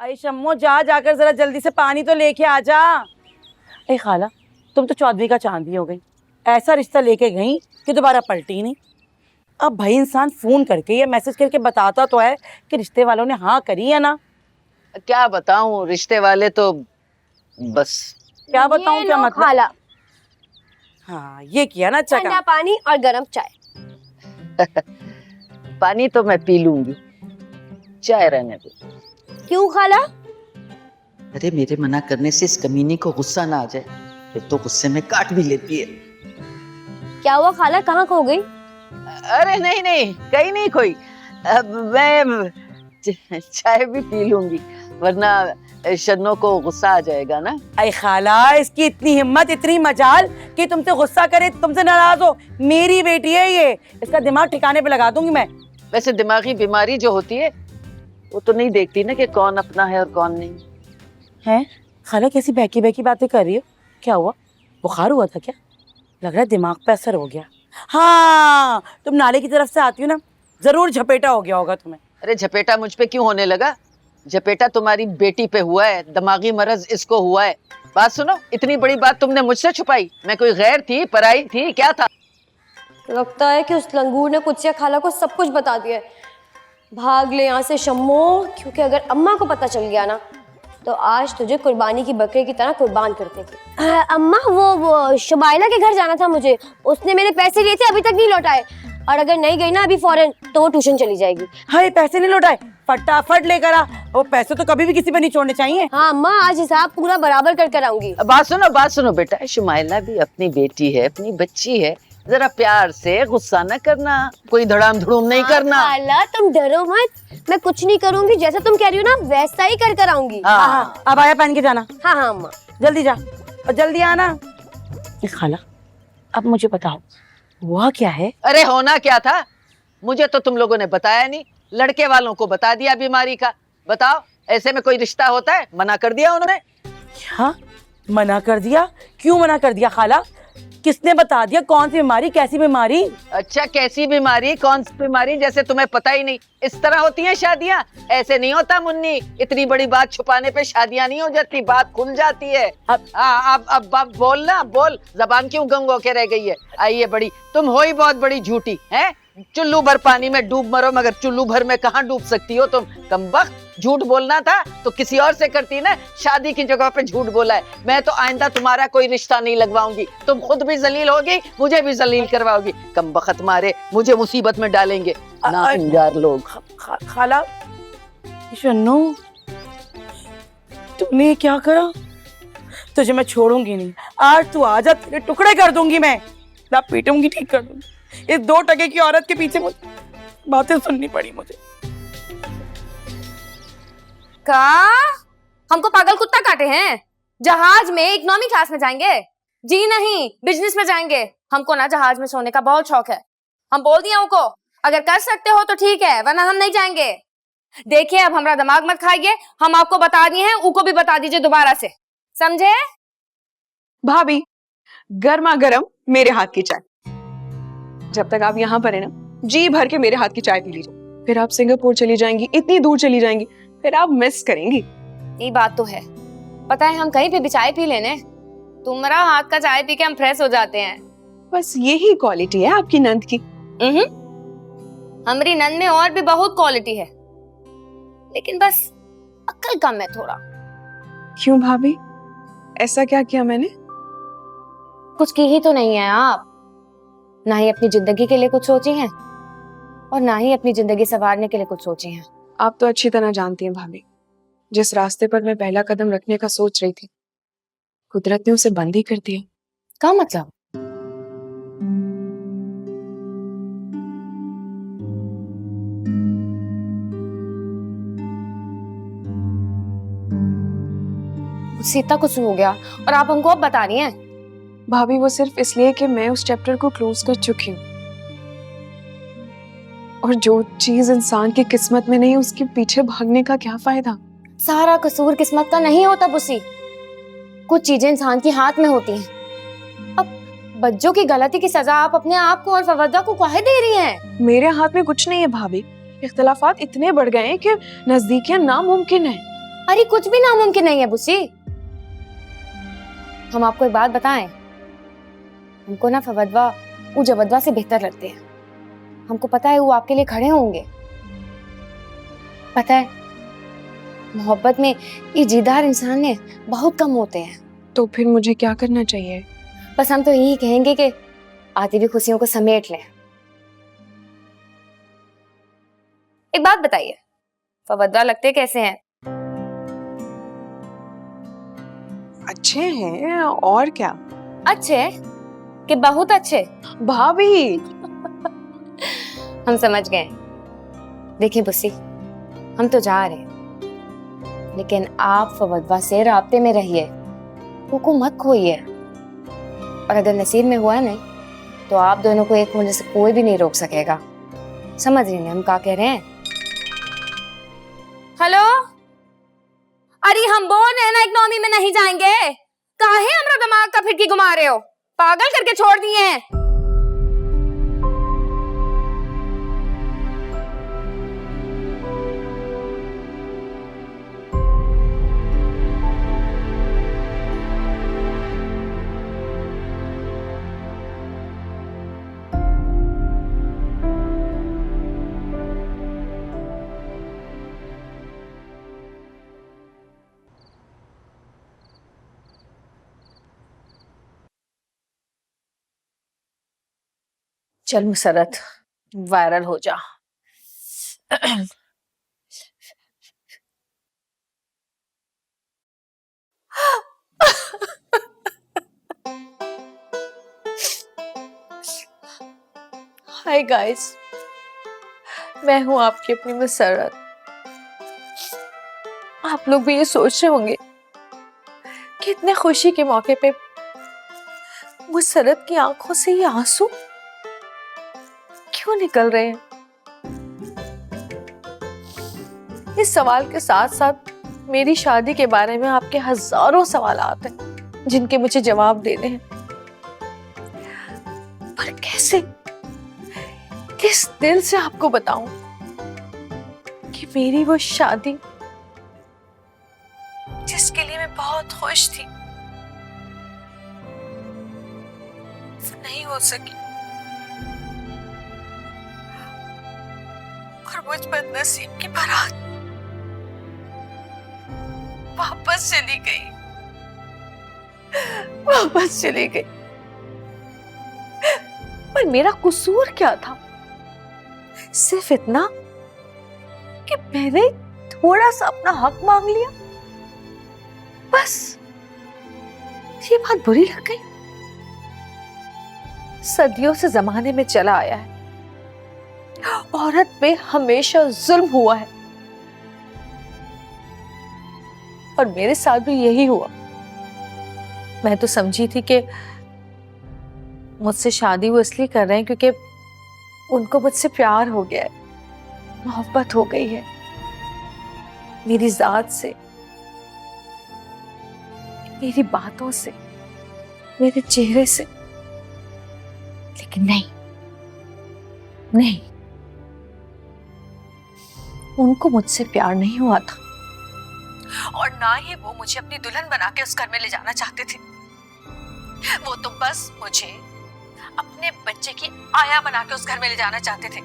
अरे शम्मो जा जाकर जरा जल्दी से पानी तो लेके आ जा। अरे खाला तुम तो चौधरी का चांदी हो गई, ऐसा रिश्ता लेके गई कि दोबारा पलटी नहीं। अब भाई इंसान फोन करके या मैसेज करके बताता तो है कि रिश्ते वालों ने हाँ करी है ना। क्या बताऊं, रिश्ते वाले तो बस। क्या बताऊं, क्या मतलब? खाला, हाँ ये किया ना अच्छा ठंडा काम। पानी और गरम चाय। पानी तो मैं पी लूंगी, चाय रहने दो। क्यों खाला? अरे मेरे मना करने से इस कमीनी को गुस्सा ना आ जाए, फिर तो गुस्से में काट भी लेती है। क्या हुआ खाला, कहाँ खो गई? अरे नहीं नहीं, कहीं नहीं खोई। अब मैं चाय भी पी लूंगी, वरना शन्नो को गुस्सा आ जाएगा ना। अरे खाला इसकी इतनी हिम्मत, इतनी मजाल कि तुमसे गुस्सा करे, तुमसे नाराज हो। मेरी बेटी है ये, इसका दिमाग ठिकाने पे लगा दूंगी मैं। वैसे दिमागी बीमारी जो होती है वो तो नहीं देखती ना कि कौन अपना है और कौन नहीं है। खाला कैसी बहकी बहकी बातें कर रही हो? क्या हुआ, बुखार हुआ था क्या? लग रहा है दिमाग पे असर हो गया। हाँ तुम नाले की तरफ से आती हो ना, जरूर झपेटा हो गया होगा तुम्हें। अरे झपेटा मुझ पे क्यों होने लगा? झपेटा तुम्हारी बेटी पे हुआ है, दिमागी मरज इसको हुआ है। बात सुनो, इतनी बड़ी बात तुमने मुझसे छुपाई। मैं कोई गैर थी, पराई थी, क्या था? लगता है कि उस लंगूर ने कुछ खाला को सब कुछ बता दिया है। भाग ले यहाँ से शम्मो, क्योंकि अगर अम्मा को पता चल गया ना तो आज तुझे कुर्बानी की बकरे की तरह कुर्बान कर देगी। अम्मा वो शुबाइला के घर जाना था मुझे, उसने मेरे पैसे लिए थे, अभी तक नहीं लौटाए, और अगर नहीं गई ना अभी फौरन तो वो ट्यूशन चली जाएगी। हाँ पैसे नहीं लौटाए, फटाफट लेकर आ। वो पैसे तो कभी भी किसी पे नहीं छोड़ने चाहिए। हाँ अम्मा, आज हिसाब पूरा बराबर कर आऊंगी। बात सुनो बेटा, शुमाइला भी अपनी बेटी है, अपनी बच्ची है, जरा प्यार से, गुस्सा न करना, कोई धड़ाम धड़ूम नहीं करना। खाला तुम डरो मत, मैं कुछ नहीं करूंगी, जैसा तुम कह रही हो ना वैसा ही कर आऊंगी। हाँ अब आया पहन के जाना। हाँ हाँ अम्मा। जल्दी जा और जल्दी आना। खाला अब मुझे बताओ हुआ क्या है? अरे होना क्या था, मुझे तो तुम लोगों ने बताया नहीं, लड़के वालों को बता दिया बीमारी का। बताओ ऐसे में कोई रिश्ता होता है? मना कर दिया उन्होंने। क्या मना कर दिया? क्यों मना कर दिया खाला? किसने बता दिया? कौन सी बीमारी, कैसी बीमारी? अच्छा कैसी बीमारी, कौन सी बीमारी, जैसे तुम्हें पता ही नहीं। इस तरह होती हैं शादियां? ऐसे नहीं होता मुन्नी, इतनी बड़ी बात छुपाने पे शादियां नहीं हो जाती, बात खुल जाती है। अब बोलना, बोल, जबान क्यों गंग होके रह गई है? आइए बड़ी, तुम हो ही बहुत बड़ी झूठी हैं। चुल्लू भर पानी में डूब मरो, मगर चुल्लू भर में कहाँ डूब सकती हो तुम? कमबख्त, झूठ बोलना था तो किसी और से करती ना, शादी की जगह पे झूठ बोला है। मैं तो आइंदा तुम्हारा कोई रिश्ता नहीं लगवाऊंगी, तुम खुद भी जलील होगी, मुझे भी जलील करवाओगी। कमबख्त मारे, मुझे मुसीबत में डालेंगे नाहंगार लोग। खाला शन्नू तूने क्या करा? तुझे मैं छोड़ूंगी नहीं, आज तू आ जा, तेरे टुकड़े कर दूंगी मैं, ना पीटूंगी, ठीक कर दूंगी। इस 2 टके की औरत के पीछे मुझे बातें सुननी पड़ी मुझे। का हमको पागल कुत्ता काटे हैं? जहाज में इकोनॉमी क्लास में जाएंगे? जी नहीं, बिजनेस में जाएंगे। हमको ना जहाज में सोने का बहुत शौक है। हम बोल दिए उनको, अगर कर सकते हो तो ठीक है, वरना हम नहीं जाएंगे। देखिए अब हमारा दिमाग मत खाइए, हम आपको बता दिए हैं, उनको भी बता दीजिए दोबारा से, समझे? भाभी गर्मा गर्म मेरे हाथ की चाय। जब तक आप यहाँ पर है ना, जी भर के मेरे हाथ की चाय पी लीजिए। फिर आप सिंगापुर चली जाएंगी, इतनी दूर चली जाएंगी, फिर आप मिस करेंगी। ये बात तो है, पता है हम कहीं पे भी चाय पी लेने, तुम्हारा हाथ का चाय पी के हम फ्रेश हो जाते हैं। बस यही क्वालिटी है आपकी नंद की। हमारी नंद में और भी बहुत क्वालिटी है, लेकिन बस अक्ल कम है थोड़ा। क्यों भाभी, ऐसा क्या किया मैंने? कुछ की ही तो नहीं है आप, ना ही अपनी जिंदगी के लिए कुछ सोची हैं और ना ही अपनी जिंदगी संवारने के लिए कुछ सोची हैं। आप तो अच्छी तरह जानती हैं भाभी, जिस रास्ते पर मैं पहला कदम रखने का सोच रही थी, कुदरत ने उसे बंद ही कर दिया। क्या मतलब? सीता कुछ हो गया और आप हमको अब बता रही हैं? भाभी वो सिर्फ इसलिए कि मैं उस चैप्टर को क्लोज कर चुकी हूँ, और जो चीज इंसान की किस्मत में नहीं उसके पीछे भागने का क्या फायदा? सारा कसूर किस्मत का नहीं होता बुसी, कुछ चीजें इंसान के हाथ में होती हैं। अब बच्चों की गलती की सजा आप अपने आप को और फवद्दा को काहे दे रही हैं? मेरे हाथ में कुछ नहीं है भाभी, इख्तलाफात इतने बढ़ गए हैं कि नजदीकियां नामुमकिन है। अरे कुछ भी नामुमकिन नहीं है बुसी। हम आपको एक बात बताएं, हमको ना फवदवा वो जवदवा से बेहतर लगते हैं। हमको पता है वो आपके लिए खड़े होंगे। पता है मोहब्बत में ये जीदार इंसान ने बहुत कम होते हैं। तो फिर मुझे क्या करना चाहिए? बस हम तो यही कहेंगे कि आती हुई खुशियों को समेट लें। एक बात बताइए, फवदवा लगते कैसे हैं? अच्छे हैं और क्या। अच्छे कि बहुत अच्छे? भाभी हम समझ गए। देखिए बुस्सी, हम तो जा रहे हैं, लेकिन आप फवदवा से राब्ते में रहिए, को मत खोइए। और अगर नसीब में हुआ नहीं तो आप दोनों को एक होने से कोई भी नहीं रोक सकेगा। समझ रही हैं हम क्या कह रहे हैं? हेलो, अरे हम बोल रहे हैं ना इकोनॉमी में नहीं जाएंगे। काहे हमरा दिमाग का फिरकी घुमा रहे हो? पागल करके छोड़ दिए हैं। चल मुसरत, वायरल हो जा। हाय गाइस, मैं हूं आपकी अपनी मुसरत। आप लोग भी ये सोच रहे होंगे कि इतने खुशी के मौके पे मुसरत की आंखों से ये आंसू क्यों निकल रहे हैं। इस सवाल के साथ साथ मेरी शादी के बारे में आपके हजारों सवाल आते हैं जिनके मुझे जवाब देने हैं। पर कैसे, किस दिल से आपको बताऊं कि मेरी वो शादी जिसके लिए मैं बहुत खुश थी वो नहीं हो सकी, और मुझ बदनसीब की बारात वापस चली गई, वापस चली गई। पर मेरा कसूर क्या था? सिर्फ इतना कि मैंने थोड़ा सा अपना हक मांग लिया, बस। ये बात बुरी लग गई। सदियों से जमाने में चला आया है, औरत पे हमेशा जुल्म हुआ है, और मेरे साथ भी यही हुआ। मैं तो समझी थी कि मुझसे शादी वो इसलिए कर रहे हैं क्योंकि उनको मुझसे प्यार हो गया है, मोहब्बत हो गई है मेरी जात से, मेरी बातों से, मेरे चेहरे से। लेकिन नहीं, नहीं, उनको मुझसे प्यार नहीं हुआ था, और ना ही वो मुझे अपनी दुल्हन बना के उस घर में ले जाना चाहते थे। वो तो बस मुझे अपने बच्चे की आया बना के उस घर में ले जाना चाहते थे।